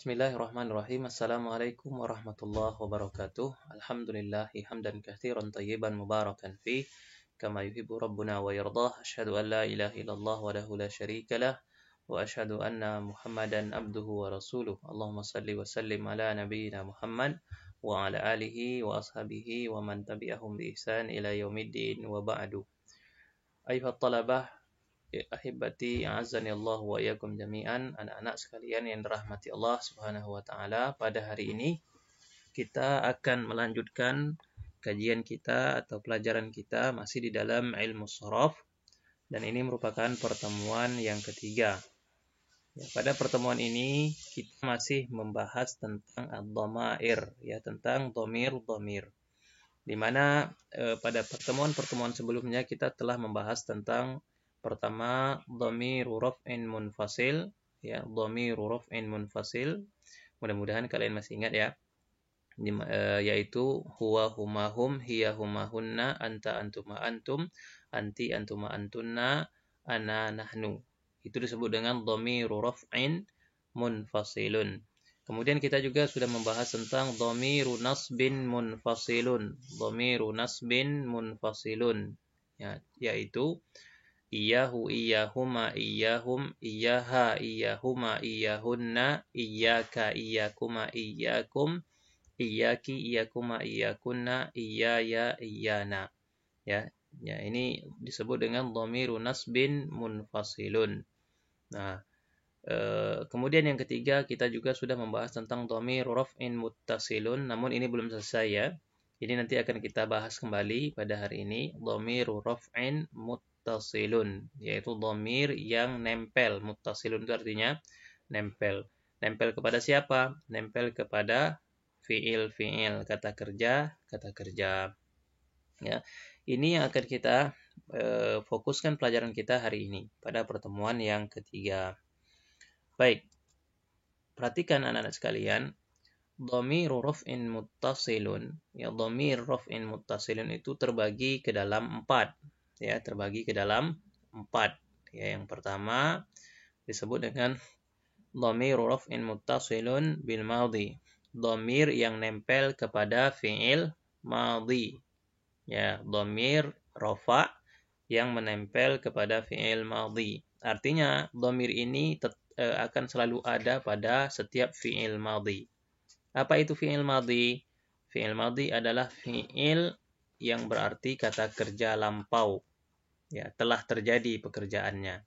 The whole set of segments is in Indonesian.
Bismillahirrahmanirrahim. Assalamualaikum warahmatullahi wabarakatuh. Alhamdulillahi hamdan katsiran tayyiban mubarakan fi kama yuhibbu rabbuna wa yardah. Asyhadu an la ilaha illallah wahdahu la syarikalah wa asyhadu anna Muhammadan abduhu wa rasuluh. Allahumma salli wa sallim ala nabiyyina Muhammad wa ala alihi wa ashabihi wa man tabi'ahum bi ihsan ila yaumiddin wa ba'du. Ayuhat talabah ahibati a'azzani Allah wa iyyakum jami'an, anak-anak sekalian yang dirahmati Allah Subhanahu wa taala. Pada hari ini kita akan melanjutkan kajian kita atau pelajaran kita masih di dalam ilmu sharaf, dan ini merupakan pertemuan yang ketiga. Pada pertemuan ini kita masih membahas tentang ad-dhamair, tentang dhamir-dhamir. Di mana pada pertemuan-pertemuan sebelumnya kita telah membahas tentang pertama dhamiru raf'in munfasil, dhamiru raf'in munfasil. Mudah-mudahan kalian masih ingat ya. Yaitu huwa huma hum, hiya huma hunna, anta antuma antum, anti antuma antunna, ana nahnu. Itu disebut dengan dhamiru raf'in munfasilun. Kemudian kita juga sudah membahas tentang dhamiru nasbin munfasilun. Dhamiru nasbin munfasilun, yaitu iyyahu, iyyahuma, iyyahum, iyyaha, iyyahuma, iyyahunna, iyyaka, iyyakuma, iyyakum, iyyaki, iyyakuma, iyyakunna, iyyaya, iyyana. Ini disebut dengan dhamiru nasbin munfasilun. Nah, kemudian yang ketiga kita juga sudah membahas tentang dhamiru raf'in muttasilun, namun ini belum selesai ya. Ini nanti akan kita bahas kembali pada hari ini. Dhamiru raf'in muttasilun, yaitu dhamir yang nempel. Muttasilun itu artinya nempel. Nempel kepada siapa? Nempel kepada fiil-fiil, kata kerja. Ya. Ini yang akan kita fokuskan pelajaran kita hari ini pada pertemuan yang ketiga. Baik, perhatikan anak-anak sekalian. Dhamiru raf'in muttasilun, dhamir raf'in muttasilun itu terbagi ke dalam 4. Terbagi ke dalam 4. Yang pertama disebut dengan dhamiru raf'in muttasilun bil madhi. Dhamir yang nempel kepada fi'il madhi. Dhamir rafa' yang menempel kepada fi'il madhi. Artinya dhamir ini akan selalu ada pada setiap fi'il madhi. Apa itu fi'il madhi? Fi'il madhi adalah fi'il yang berarti kata kerja lampau. Telah terjadi pekerjaannya.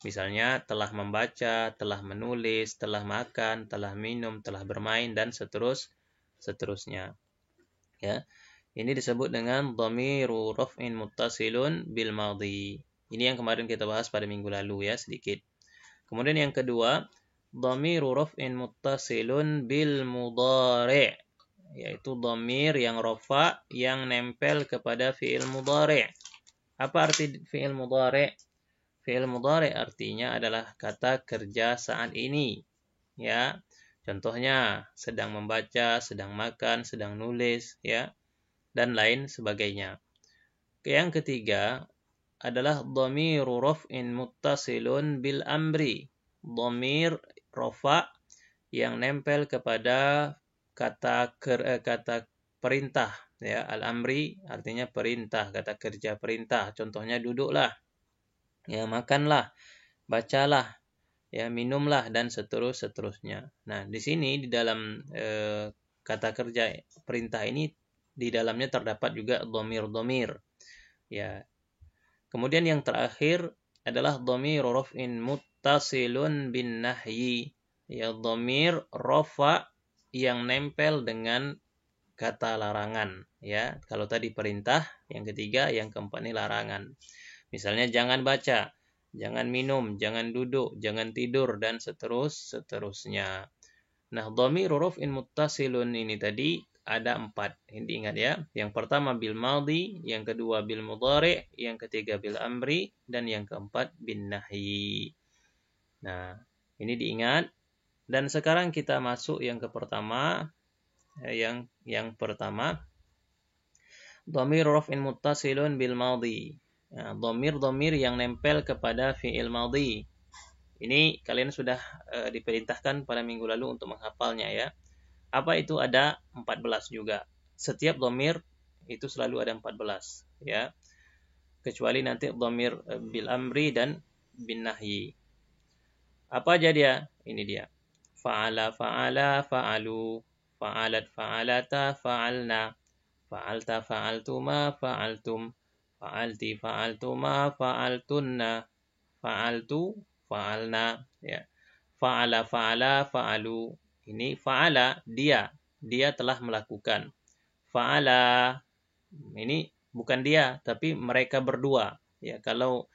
Misalnya telah membaca, telah menulis, telah makan, telah minum, telah bermain, dan seterusnya. Ini disebut dengan dhamiru raf'in muttasilun bil madhi. Ini yang kemarin kita bahas pada minggu lalu sedikit. Kemudian yang kedua, dhamiru raf'in muttasilun bil mudhari', yaitu dhamir yang rafa' yang nempel kepada fi'il mudhari'. Apa arti fi'il mudhari'? Fi'il mudhari' artinya adalah kata kerja saat ini. Contohnya sedang membaca, sedang makan, sedang nulis, dan lain sebagainya. Yang ketiga adalah dhamiru raf'in muttasilun bil amri. Dhamir rafa' yang nempel kepada kata perintah. Al-amri artinya perintah, kata kerja perintah. Contohnya duduklah, makanlah, bacalah, minumlah, dan seterusnya. Nah, di sini di dalam kata kerja perintah ini di dalamnya terdapat juga dhamir-dhamir. Kemudian yang terakhir adalah dhamiru raf'in muttasilun bin nahyi. Dhamir rafa' yang nempel dengan kata larangan. Kalau tadi perintah, yang ketiga, yang keempat ini larangan. Misalnya jangan baca, jangan minum, jangan duduk, jangan tidur, dan seterusnya. Nah, dhamiru raf'in muttasilun ini tadi ada 4. Ini diingat ya. Yang pertama bil madhi, yang kedua bil mudhari', yang ketiga bil amri, dan yang keempat bin nahyi. Nah, ini diingat. Dan sekarang kita masuk yang ke pertama. Yang pertama, dhamir raf'in muttasilun bil madhi. Dhamir-dhamir yang nempel kepada fi'il madhi. Ini kalian sudah diperintahkan pada minggu lalu untuk menghafalnya ya. Apa itu? Ada 14 juga. Setiap dhamir itu selalu ada 14 ya. Kecuali nanti dhamir bil amri dan bin nahyi. Apa aja dia? Ini dia. Fa'ala, fa'ala, fa'alu, fa'alat, fa'alata, fa'alna, fa'alta, fa'altuma, fa'altum, fa'alti, fa'altuma, fa'altunna, fa'altu, fa'alna ya. Fa'ala, fa'ala, fa'alu. Ini fa'ala, dia telah melakukan. Fa'ala, ini bukan dia, tapi mereka berdua. Ya, kalau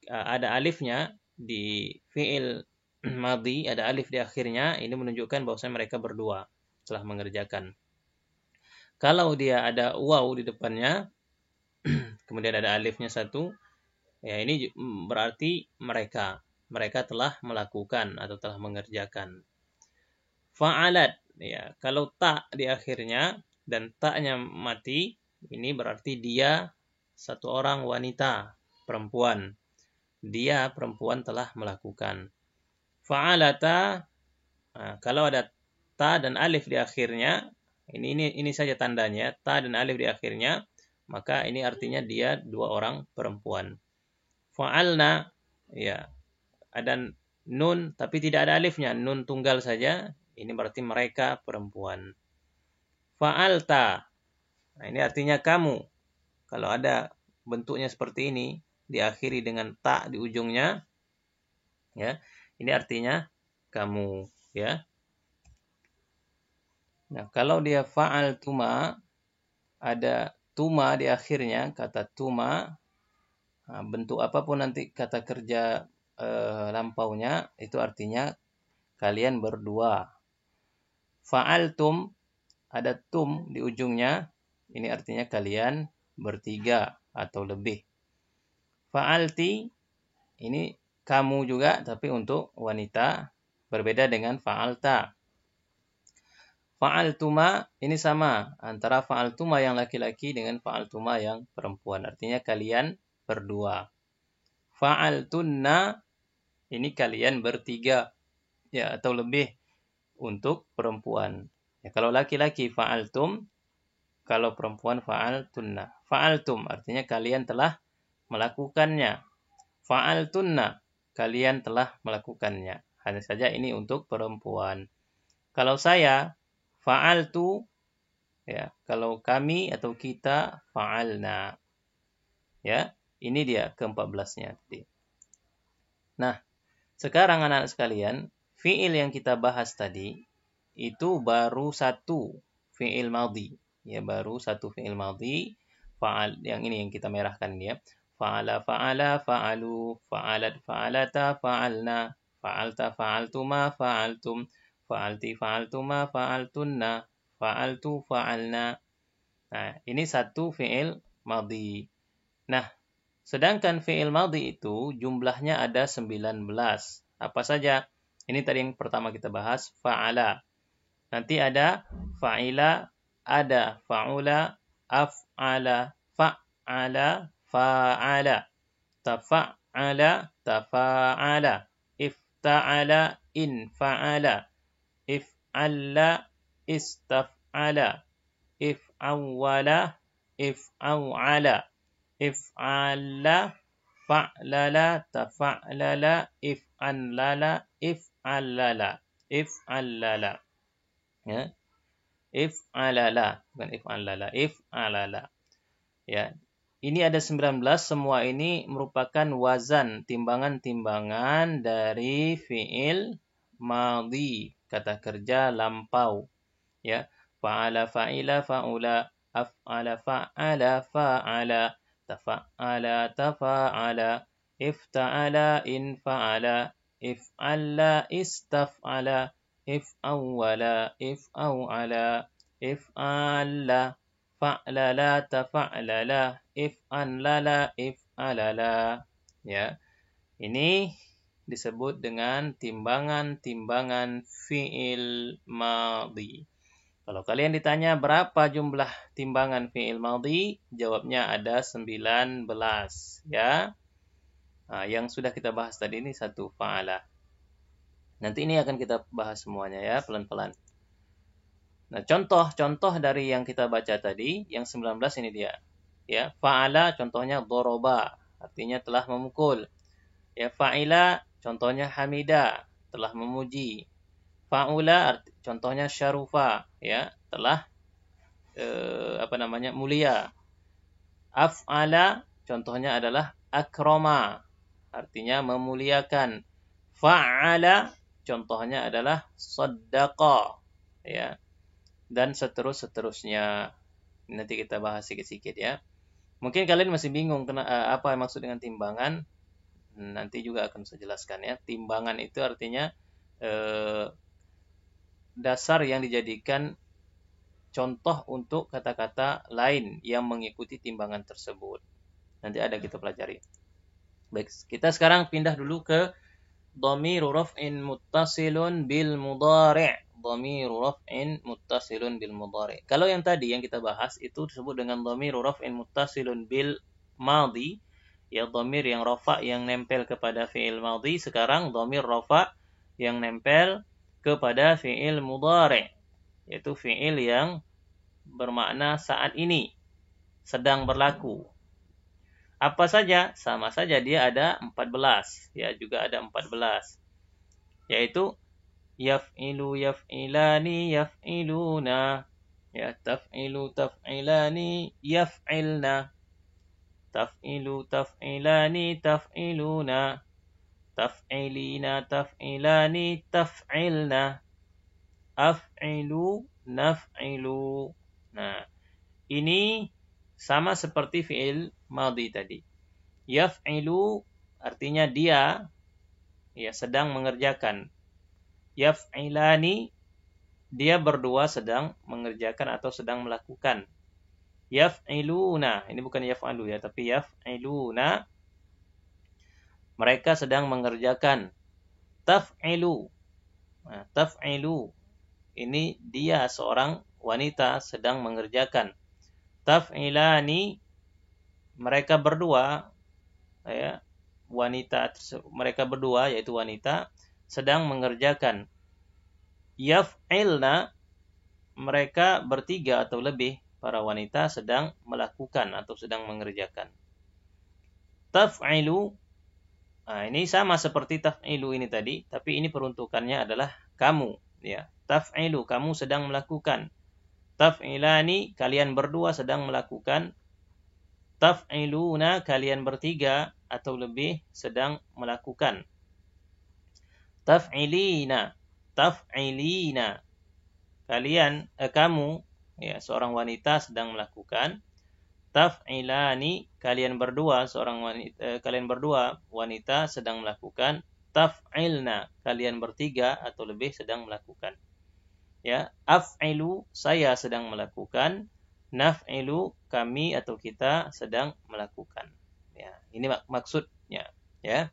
ada alifnya di fi'il madhi, ada alif di akhirnya, ini menunjukkan bahwasanya mereka berdua telah mengerjakan. Kalau dia ada waw di depannya, kemudian ada alifnya satu, ya ini berarti mereka telah melakukan atau telah mengerjakan. Fa'alat, ya kalau ta di akhirnya dan ta-nya mati, ini berarti dia satu orang wanita, perempuan. Dia perempuan telah melakukan. Fa'alata, nah, kalau ada ta dan alif di akhirnya, ini saja tandanya, ta dan alif di akhirnya, maka ini artinya dia dua orang perempuan. Fa'alna, ya ada nun tapi tidak ada alifnya, nun tunggal saja, ini berarti mereka perempuan. Fa'alta, nah ini artinya kamu. Kalau ada bentuknya seperti ini, diakhiri dengan ta di ujungnya, ya ini artinya kamu ya. Nah, kalau dia fa'al tuma, ada tuma di akhirnya, kata tuma, nah, bentuk apapun nanti kata kerja lampaunya, itu artinya kalian berdua. Fa'altum, ada tum di ujungnya, ini artinya kalian bertiga atau lebih. Fa'alti, ini kamu juga, tapi untuk wanita, berbeda dengan fa'alta. Fa'altuma, ini sama antara fa'altuma yang laki-laki dengan fa'altuma yang perempuan. Artinya kalian berdua. Fa'altunna, ini kalian bertiga ya atau lebih untuk perempuan. Ya, kalau laki-laki fa'altum, kalau perempuan fa'altunna. Fa'altum artinya kalian telah melakukannya. Fa'altunna, kalian telah melakukannya. Hanya saja ini untuk perempuan. Kalau saya fa'altu, ya, kalau kami atau kita fa'alna. Ya, ini dia ke-14-nya tadi. Nah, sekarang anak-anak sekalian, fi'il yang kita bahas tadi itu baru satu fi'il madhi. Ya, baru satu fi'il madhi. Fa'al, yang ini yang kita merahkan ya. Fa'ala, fa'ala, fa'alu, fa'alat, fa'alata, fa'alna, fa'alta, fa'altuma, fa'altum, fa'alti, fa'altuma, fa'altunna, fa'altu, fa'alna. Nah, ini satu fi'il madhi. Nah, sedangkan fi'il madhi itu jumlahnya ada 19. Apa saja? Ini tadi yang pertama kita bahas, fa'ala. Nanti ada fa'ila, ada fa'ula, af'ala, fa'ala, fa'ala, tafa'ala, tafa'ala, ifta'ala, infa'ala, if'alla, istaf'ala, if'awwala, if'aw'ala, if'ala, fa'lala, tafa'lala, if'anlala, if'allala, if'allala. Ya. If'alala, bukan if'allala, if'alala. Ya. Ini ada 19, semua ini merupakan wazan, timbangan-timbangan dari fi'il madhi, kata kerja lampau. Ya. Fa'ala, fa'ila, fa'ula, af'ala, fa'ala, fa'ala, tafa'ala, tafa'ala, ifta'ala, infa'ala, if'alla, istaf'ala, if'awwala, if'aw'ala, if'alla, fa'lala, tafa'lala, if'anlala, if'alala. Ya. Ini disebut dengan timbangan-timbangan fi'il madhi. Kalau kalian ditanya berapa jumlah timbangan fi'il madhi, jawabnya ada 19 ya. Nah, yang sudah kita bahas tadi ini satu fa'ala. Nanti ini akan kita bahas semuanya ya, pelan-pelan. Nah, contoh dari yang kita baca tadi, yang 19 ini dia. Ya, fa'ala contohnya doroba, artinya telah memukul. Ya, fa'ila contohnya hamida, telah memuji. Fa'ula contohnya syarufa, ya, telah mulia. Af'ala contohnya adalah akroma, artinya memuliakan. Fa'ala contohnya adalah saddaqa, ya, dan seterusnya. Nanti kita bahas sedikit-sedikit ya. Mungkin kalian masih bingung apa yang maksud dengan timbangan. Nanti juga akan saya jelaskan ya. Timbangan itu artinya dasar yang dijadikan contoh untuk kata-kata lain yang mengikuti timbangan tersebut. Nanti ada kita pelajari. Baik, kita sekarang pindah dulu ke dhamiru raf'in muttasilun bil mudhari'. Dhamiru raf'in muttasilun bil mudhari'. Kalau yang tadi yang kita bahas itu disebut dengan dhamiru raf'in muttasilun bil madhi, ya dhamir yang rafa yang nempel kepada fi'il madhi. Sekarang dhamir rafa yang nempel kepada fi'il mudhari', yaitu fi'il yang bermakna saat ini, sedang berlaku. Apa saja? Sama saja dia ada 14. Ya, juga ada 14. Yaitu yaf'ilu, yaf'ilani, yaf'iluna. Ya, taf'ilu, taf'ilani, yaf'ilna. Taf'ilu, taf'ilani, taf'iluna. Taf'ilina, taf'ilani, taf'ilna. Af'ilu, naf'ilu. Nah, ini sama seperti fi'il madhi tadi. Yaf'ilu artinya dia ya sedang mengerjakan. Yaf'ilani dia berdua sedang mengerjakan atau sedang melakukan. Yaf'iluna ini bukan yaf'alu ya, tapi yaf'iluna mereka sedang mengerjakan. Taf'ilu. Nah, taf'ilu ini dia seorang wanita sedang mengerjakan. Taf'ilani mereka berdua ya, mereka berdua yaitu wanita sedang mengerjakan. Yaf'ilna mereka bertiga atau lebih para wanita sedang melakukan atau sedang mengerjakan. Taf'ilu ini sama seperti taf'ilu ini tadi, tapi ini peruntukannya adalah kamu ya. Taf'ilu kamu sedang melakukan. Taf'ilani kalian berdua sedang melakukan. Taf'iluna kalian bertiga atau lebih sedang melakukan. Taf'ilina kalian kamu ya seorang wanita sedang melakukan. Taf'ilani kalian berdua kalian berdua wanita sedang melakukan. Taf'ilna kalian bertiga atau lebih sedang melakukan. Ya, af'ilu saya sedang melakukan. Naf'ilu kami atau kita sedang melakukan. Ya, ini maksudnya ya.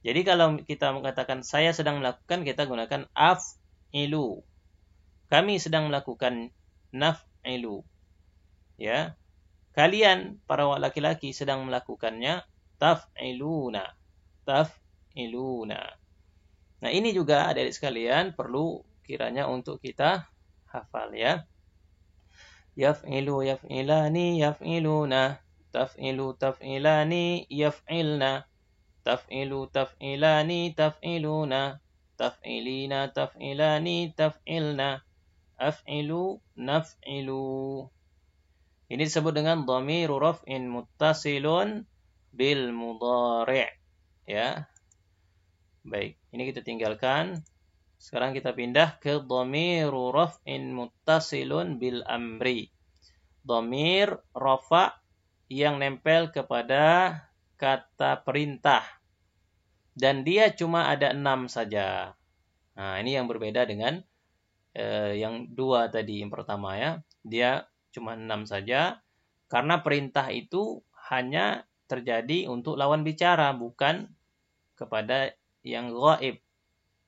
Jadi kalau kita mengatakan saya sedang melakukan, kita gunakan af'ilu. Kami sedang melakukan naf'ilu. Ya. Kalian para laki-laki sedang melakukannya taf'iluna. Nah, ini juga adik-adik sekalian perlu kiranya untuk kita hafal ya. Yaf'ilu, yaf'ilani, yaf'iluna. Taf'ilu, taf'ilani, yaf'ilna. Taf'ilu, taf'ilani, taf'iluna. Taf'ilina, taf'ilani, taf'ilna. Af'ilu, naf'ilu. Ini disebut dengan dhamiru raf'in muttasilun bil mudhari'. Ya. Baik, ini kita tinggalkan. Sekarang kita pindah ke dhamiru raf'in muttasilun bil amri. Dhamir rafa yang nempel kepada kata perintah. Dan dia cuma ada 6 saja. Nah, ini yang berbeda dengan yang dua tadi, yang pertama ya. Dia cuma 6 saja. Karena perintah itu hanya terjadi untuk lawan bicara, bukan kepada yang ghaib.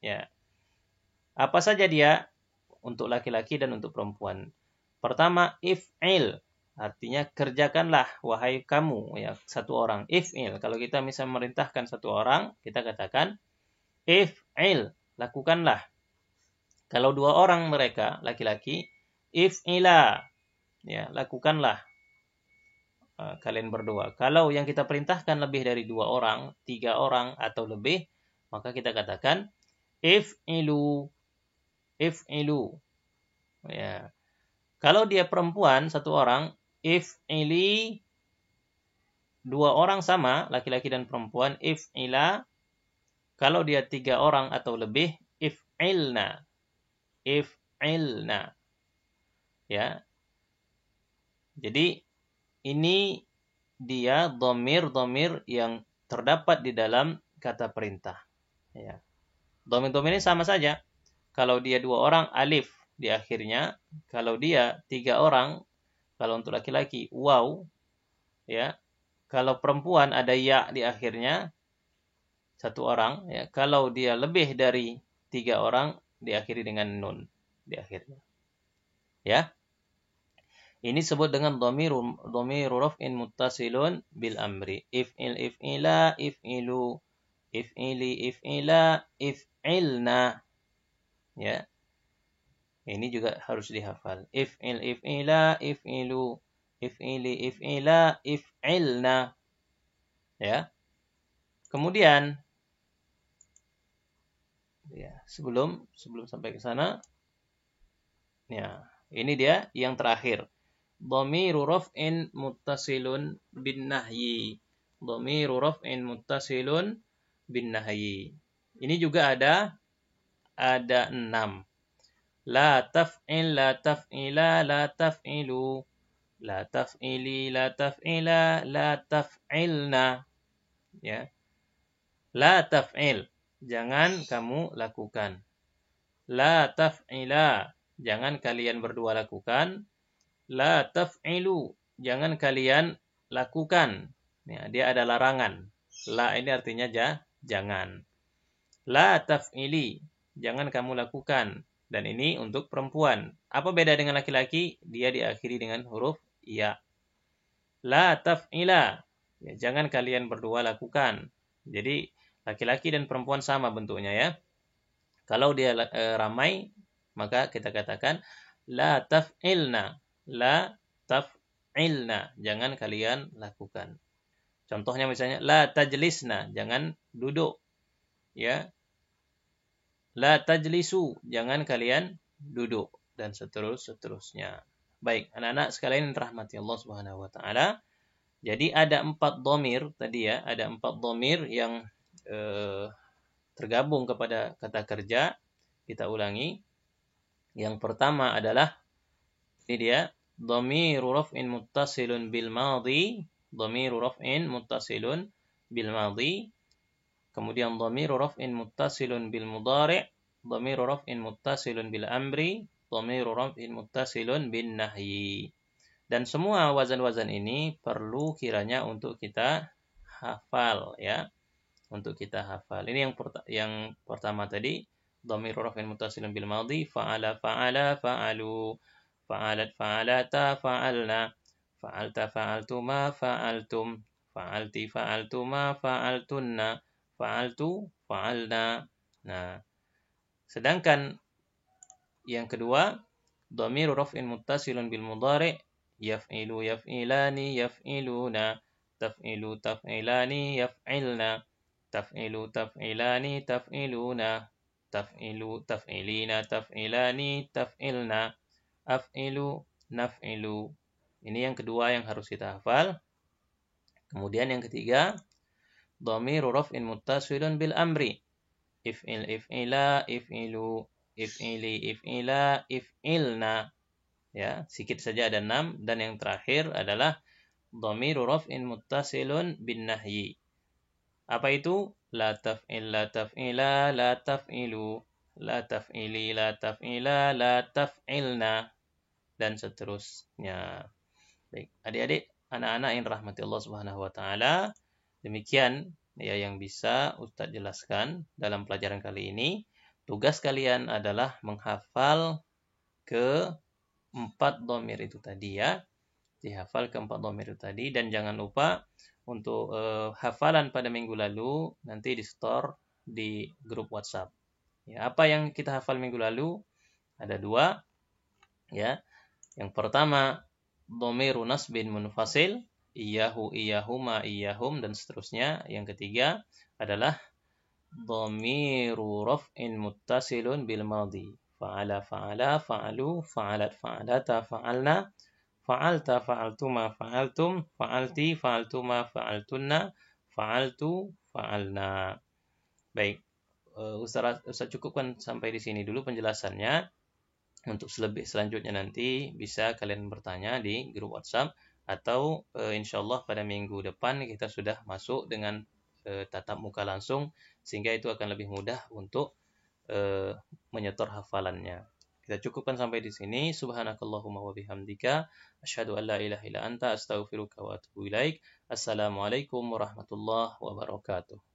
Ya. Apa saja dia? Untuk laki-laki dan untuk perempuan. Pertama, if'il. Artinya kerjakanlah wahai kamu ya satu orang. If'il. Kalau kita misalnya memerintahkan satu orang, kita katakan if'il. lakukanlah. Kalau 2 orang mereka laki-laki, if'ila, ya, lakukanlah kalian berdua. Kalau yang kita perintahkan lebih dari 2 orang, 3 orang atau lebih, maka kita katakan if'ilu, if'ilu. Ya. Kalau dia perempuan 1 orang, if'ili, 2 orang sama, laki-laki dan perempuan, if'ila. Kalau dia 3 orang atau lebih, if'ilna, if'ilna. Ya. Jadi ini dia dhamir-dhamir yang terdapat di dalam kata perintah. Ya. Dhamir-dhamir ini sama saja. Kalau dia 2 orang, alif di akhirnya. Kalau dia 3 orang, kalau untuk laki-laki, waw. Ya. Kalau perempuan ada ya di akhirnya, 1 orang. Ya. Kalau dia lebih dari 3 orang, diakhiri dengan nun di akhirnya. Ya. Ini disebut dengan dhamiru raf'in muttasilun bil amri. If'il, if'ila, if'ilu, if'ili, if'ila, if'ilna. Ya. Ini juga harus dihafal. If'il, if'ila, if'ilu, if'ili, if'ila, if'ilna. Ya. Kemudian ya, sebelum sampai ke sana, ya, ini dia yang terakhir. Dhamiru raf'in muttasilun bin nahyi. Dhamiru raf'in muttasilun bin nahyi. Ini juga ada 6. La taf'il, la taf'ila, la taf'ilu, la taf'ili, la taf'ila, la taf'ilna. Ya. La taf'il, jangan kamu lakukan. La taf'ila, jangan kalian berdua lakukan. La taf'ilu, jangan kalian lakukan. Ya, dia ada larangan. La ini artinya jangan. La taf'ili, jangan kamu lakukan. Dan ini untuk perempuan. Apa beda dengan laki-laki? Dia diakhiri dengan huruf ya. La taf'ila, ya, jangan kalian berdua lakukan. Jadi laki-laki dan perempuan sama bentuknya ya. Kalau dia ramai, maka kita katakan la taf'ilna. La taf'ilna, jangan kalian lakukan. Contohnya misalnya la tajlisna, jangan duduk. Ya. La tajlisu, jangan kalian duduk, dan seterusnya. Baik, anak-anak sekalian yang dirahmati Allah Subhanahu wa taala. Jadi ada 4 dhamir tadi ya, ada 4 dhamir yang tergabung kepada kata kerja. Kita ulangi. Yang pertama adalah ini dia, dhamiru raf'in muttasilun bil madhi, dhamiru raf'in muttasilun bil madhi. Kemudian dhamiru raf'in muttasilun bil mudhari', dhamiru raf'in muttasilun bil amri, dhamiru raf'in muttasilun bin nahyi. Dan semua wazan-wazan ini perlu kiranya untuk kita hafal ya. Untuk kita hafal. Ini yang pertama tadi, dhamiru raf'in muttasilun bil madhi, fa'ala fa'ala fa'alu, fa'alat fa'alata fa'alna, fa'alta fa'altuma fa'altum, fa'alti fa'altuma fa'altunna, fa'altu fa'alna. Nah, sedangkan yang kedua, dhamiru raf'in muttasilun bil mudhari', yaf'ilu yaf'ilani yaf'iluna, taf'ilu taf'ilani yaf'ilna, taf'ilu taf'ilani taf'iluna, taf'ilu taf'ilina taf'ilani taf'ilna, af'ilu naf'ilu. Ini yang kedua yang harus kita hafal. Kemudian yang ketiga, dhamiru raf'in muttasilun bil amri, if'il if'ila if'ilu, if'ili if'ila if'ilna. Ya, sedikit saja ada 6. Dan yang terakhir adalah dhamiru raf'in muttasilun bin nahyi. Apa itu? La taf'il, la taf'ila, la taf'ilu, la taf'ili, la taf'ila, la taf'ilna, dan seterusnya. Baik, adik-adik, anak-anak yang dirahmati Allah Subhanahu wa taala, demikian ya yang bisa Ustadz jelaskan dalam pelajaran kali ini. Tugas kalian adalah menghafal ke 4 dhamir itu tadi ya. Dihafal ke 4 dhamir itu tadi, dan jangan lupa untuk hafalan pada minggu lalu nanti di store di grup WhatsApp. Ya, apa yang kita hafal minggu lalu? Ada dua. Ya, yang pertama dhamiru nasbin munfasil, iyahu, iyahuma, iyahum dan seterusnya. Yang ketiga adalah dhamiru raf'in muttasilun bil madhi. Fa'ala, fa'ala, fa'alu, fa'alat, fa'alata, fa'alna, fa'alta, fa'altuma, fa'altum, fa'alti, fa'altuma, fa'altunna, fa'altu, fa'alna. Baik, Ustaz cukupkan sampai di sini dulu penjelasannya. Untuk selanjutnya nanti bisa kalian bertanya di grup WhatsApp atau insyaallah pada minggu depan kita sudah masuk dengan tatap muka langsung sehingga itu akan lebih mudah untuk menyetor hafalannya. Kita cukupkan sampai di sini. Subhanakallahumma wa bihamdika asyhadu an la ilaha illa anta astaghfiruka wa atubu ilaik. Assalamualaikum warahmatullahi wabarakatuh.